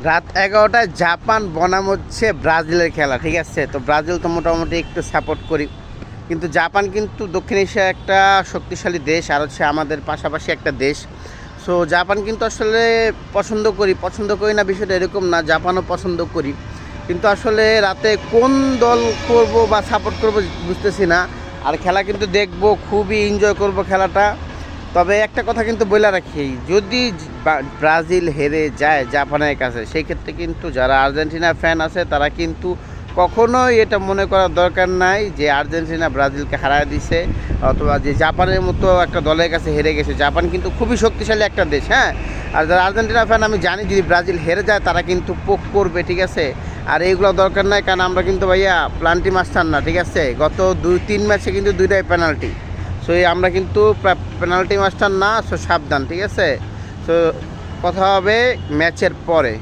রাত 11টায় জাপান বনাম হচ্ছে ব্রাজিলের খেলা, ঠিক আছে? তো ব্রাজিল তো মোটামুটি একটু সাপোর্ট করি, কিন্তু জাপান কিন্তু দক্ষিণ এশিয়ার একটা শক্তিশালী দেশ, আর হচ্ছে আমাদের পাশাপাশি একটা দেশ। সো জাপান কিন্তু আসলে পছন্দ করি না বিষয়টা এরকম না, জাপানও পছন্দ করি, কিন্তু আসলে রাতে কোন দল করব বা সাপোর্ট করব বুঝতেছি না। আর খেলা কিন্তু দেখব, খুবই এনজয় করব খেলাটা। তবে একটা কথা কিন্তু বলে রাখি, যদি ব্রাজিল হেরে যায় জাপানের কাছে, সেই ক্ষেত্রে কিন্তু যারা আর্জেন্টিনা ফ্যান আছে তারা কিন্তু কখনোই এটা মনে করার দরকার নাই যে আর্জেন্টিনা ব্রাজিলকে হারায় দিছে, অথবা যে জাপানের মতো একটা দলের কাছে হেরে গেছে। জাপান কিন্তু খুবই শক্তিশালী একটা দেশ, হ্যাঁ। আর যারা আর্জেন্টিনা ফ্যান, আমি জানি যদি ব্রাজিল হেরে যায় তারা কিন্তু পোক করবে, ঠিক আছে? আর এইগুলো দরকার নাই, কারণ আমরা কিন্তু ভাইয়া প্লান্টি মাস্টার না, ঠিক আছে? গত 2-3 ম্যাচে কিন্তু দুইটাই পেনাল্টি। সো আমরা কিন্তু পেনাল্টি মাস্টার না, সো সাবধান, ঠিক আছে? সো কথা হবে ম্যাচের পরে।